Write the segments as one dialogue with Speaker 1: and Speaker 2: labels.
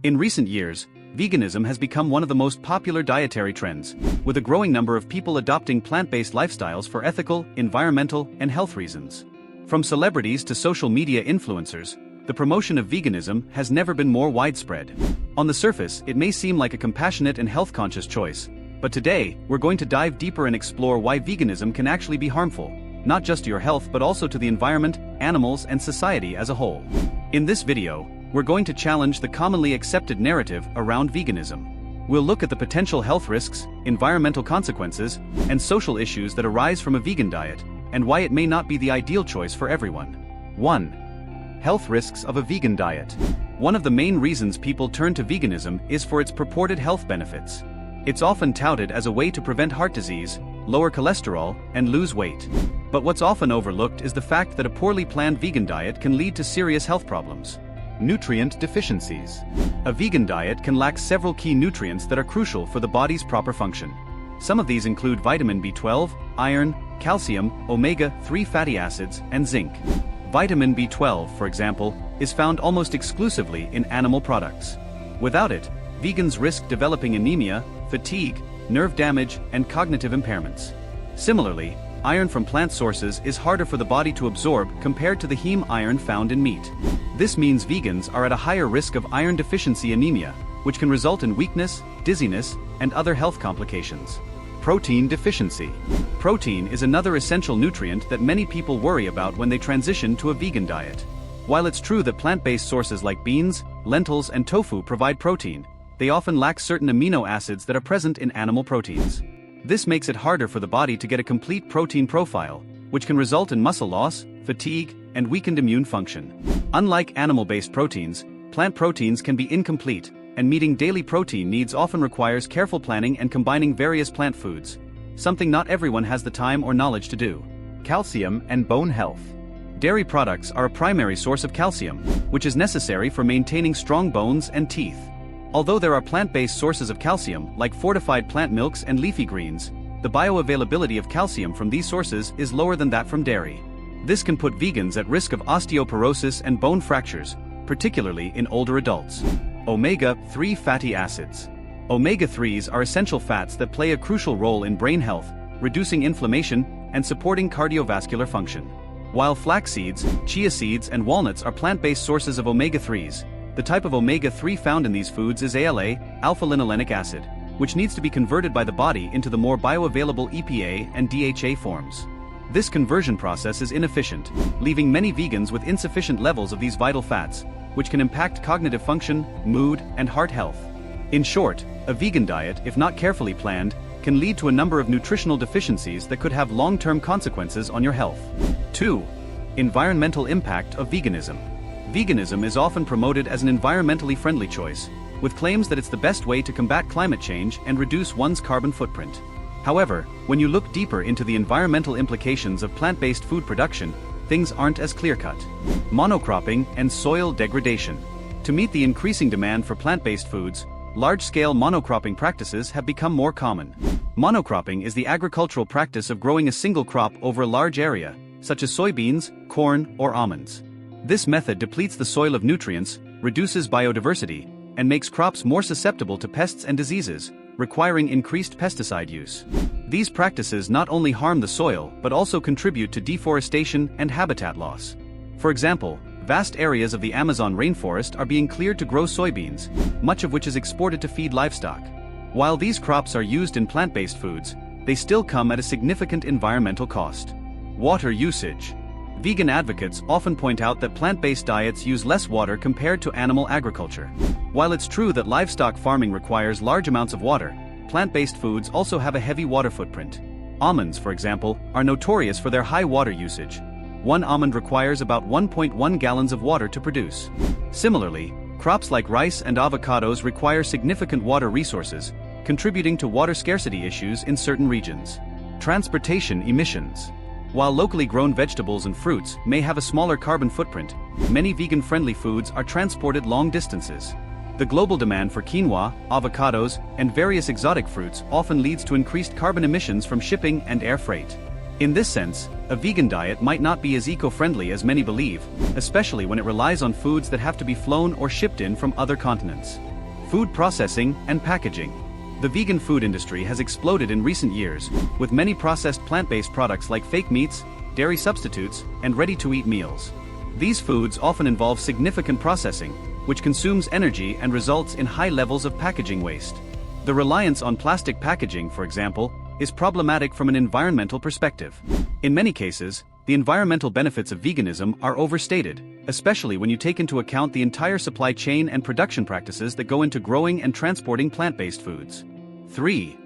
Speaker 1: In recent years, veganism has become one of the most popular dietary trends, with a growing number of people adopting plant-based lifestyles for ethical, environmental, and health reasons. From celebrities to social media influencers, the promotion of veganism has never been more widespread. On the surface, it may seem like a compassionate and health-conscious choice, but today, we're going to dive deeper and explore why veganism can actually be harmful, not just to your health but also to the environment, animals, and society as a whole. In this video, we're going to challenge the commonly accepted narrative around veganism. We'll look at the potential health risks, environmental consequences, and social issues that arise from a vegan diet, and why it may not be the ideal choice for everyone. 1. Health risks of a vegan diet. One of the main reasons people turn to veganism is for its purported health benefits. It's often touted as a way to prevent heart disease, lower cholesterol, and lose weight. But what's often overlooked is the fact that a poorly planned vegan diet can lead to serious health problems. Nutrient deficiencies. A vegan diet can lack several key nutrients that are crucial for the body's proper function. Some of these include vitamin B12, iron, calcium, omega-3 fatty acids, and zinc. Vitamin B12, for example, is found almost exclusively in animal products. Without it, vegans risk developing anemia, fatigue, nerve damage, and cognitive impairments. Similarly, iron from plant sources is harder for the body to absorb compared to the heme iron found in meat. This means vegans are at a higher risk of iron deficiency anemia, which can result in weakness, dizziness, and other health complications. Protein deficiency. Protein is another essential nutrient that many people worry about when they transition to a vegan diet. While it's true that plant-based sources like beans, lentils, and tofu provide protein, they often lack certain amino acids that are present in animal proteins. This makes it harder for the body to get a complete protein profile, which can result in muscle loss, fatigue, and weakened immune function. Unlike animal-based proteins, plant proteins can be incomplete, and meeting daily protein needs often requires careful planning and combining various plant foods, something not everyone has the time or knowledge to do. Calcium and bone health. Dairy products are a primary source of calcium, which is necessary for maintaining strong bones and teeth. Although there are plant-based sources of calcium, like fortified plant milks and leafy greens, the bioavailability of calcium from these sources is lower than that from dairy. This can put vegans at risk of osteoporosis and bone fractures, particularly in older adults. Omega-3 fatty acids. Omega-3s are essential fats that play a crucial role in brain health, reducing inflammation, and supporting cardiovascular function. While flax seeds, chia seeds, and walnuts are plant-based sources of omega-3s, the type of omega-3 found in these foods is ALA, alpha-linolenic acid, which needs to be converted by the body into the more bioavailable EPA and DHA forms. This conversion process is inefficient, leaving many vegans with insufficient levels of these vital fats, which can impact cognitive function, mood, and heart health. In short, a vegan diet, if not carefully planned, can lead to a number of nutritional deficiencies that could have long-term consequences on your health. 2. Environmental impact of veganism. Veganism is often promoted as an environmentally friendly choice, with claims that it's the best way to combat climate change and reduce one's carbon footprint. However, when you look deeper into the environmental implications of plant-based food production, things aren't as clear-cut. Monocropping and soil degradation. To meet the increasing demand for plant-based foods, large-scale monocropping practices have become more common. Monocropping is the agricultural practice of growing a single crop over a large area, such as soybeans, corn, or almonds. This method depletes the soil of nutrients, reduces biodiversity, and makes crops more susceptible to pests and diseases, requiring increased pesticide use. These practices not only harm the soil but also contribute to deforestation and habitat loss. For example, vast areas of the Amazon rainforest are being cleared to grow soybeans, much of which is exported to feed livestock. While these crops are used in plant-based foods, they still come at a significant environmental cost. Water usage. Vegan advocates often point out that plant-based diets use less water compared to animal agriculture. While it's true that livestock farming requires large amounts of water, plant-based foods also have a heavy water footprint. Almonds, for example, are notorious for their high water usage. One almond requires about 1.1 gallons of water to produce. Similarly, crops like rice and avocados require significant water resources, contributing to water scarcity issues in certain regions. Transportation emissions. While locally grown vegetables and fruits may have a smaller carbon footprint, many vegan-friendly foods are transported long distances. The global demand for quinoa, avocados, and various exotic fruits often leads to increased carbon emissions from shipping and air freight. In this sense, a vegan diet might not be as eco-friendly as many believe, especially when it relies on foods that have to be flown or shipped in from other continents. Food processing and packaging. The vegan food industry has exploded in recent years, with many processed plant-based products like fake meats, dairy substitutes, and ready-to-eat meals. These foods often involve significant processing, which consumes energy and results in high levels of packaging waste. The reliance on plastic packaging, for example, is problematic from an environmental perspective. In many cases, the environmental benefits of veganism are overstated, especially when you take into account the entire supply chain and production practices that go into growing and transporting plant-based foods. 3.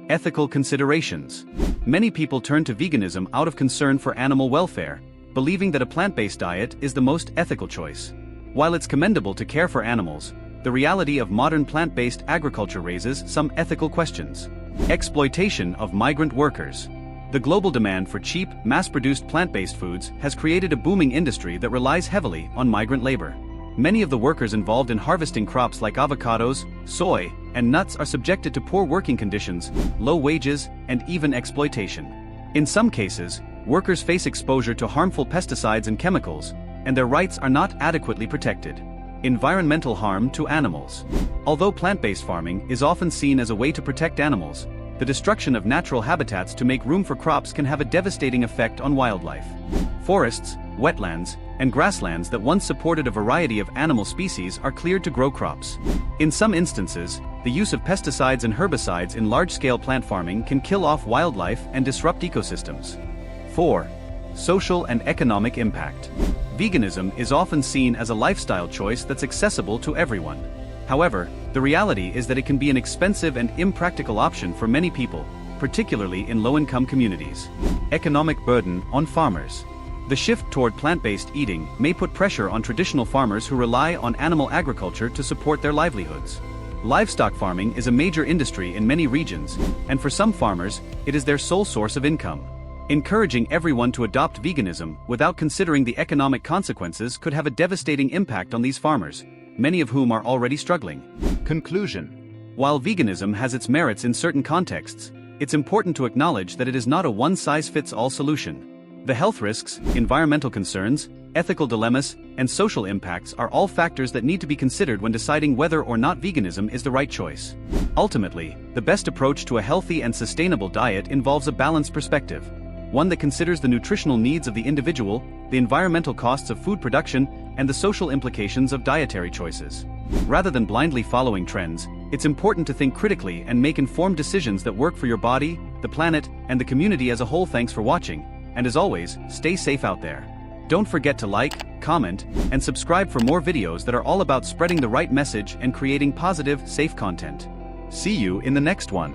Speaker 1: Ethical considerations. Many people turn to veganism out of concern for animal welfare, believing that a plant-based diet is the most ethical choice. While it's commendable to care for animals, the reality of modern plant-based agriculture raises some ethical questions. Exploitation of migrant workers. The global demand for cheap, mass-produced plant-based foods has created a booming industry that relies heavily on migrant labor. Many of the workers involved in harvesting crops like avocados, soy, and nuts are subjected to poor working conditions, low wages, and even exploitation. In some cases, workers face exposure to harmful pesticides and chemicals, and their rights are not adequately protected. Environmental harm to animals. Although plant-based farming is often seen as a way to protect animals, the destruction of natural habitats to make room for crops can have a devastating effect on wildlife. Forests, wetlands, and grasslands that once supported a variety of animal species are cleared to grow crops. In some instances, the use of pesticides and herbicides in large-scale plant farming can kill off wildlife and disrupt ecosystems. 4. Social and economic impact. Veganism is often seen as a lifestyle choice that's accessible to everyone. However, the reality is that it can be an expensive and impractical option for many people, particularly in low-income communities. Economic burden on farmers. The shift toward plant-based eating may put pressure on traditional farmers who rely on animal agriculture to support their livelihoods. Livestock farming is a major industry in many regions, and for some farmers, it is their sole source of income. Encouraging everyone to adopt veganism without considering the economic consequences could have a devastating impact on these farmers, many of whom are already struggling. Conclusion. While veganism has its merits in certain contexts, it's important to acknowledge that it is not a one-size-fits-all solution. The health risks, environmental concerns, ethical dilemmas, and social impacts are all factors that need to be considered when deciding whether or not veganism is the right choice. Ultimately, the best approach to a healthy and sustainable diet involves a balanced perspective, one that considers the nutritional needs of the individual, the environmental costs of food production, and the social implications of dietary choices. Rather than blindly following trends, it's important to think critically and make informed decisions that work for your body, the planet, and the community as a whole. Thanks for watching, and as always, stay safe out there. Don't forget to like, comment, and subscribe for more videos that are all about spreading the right message and creating positive, safe content. See you in the next one.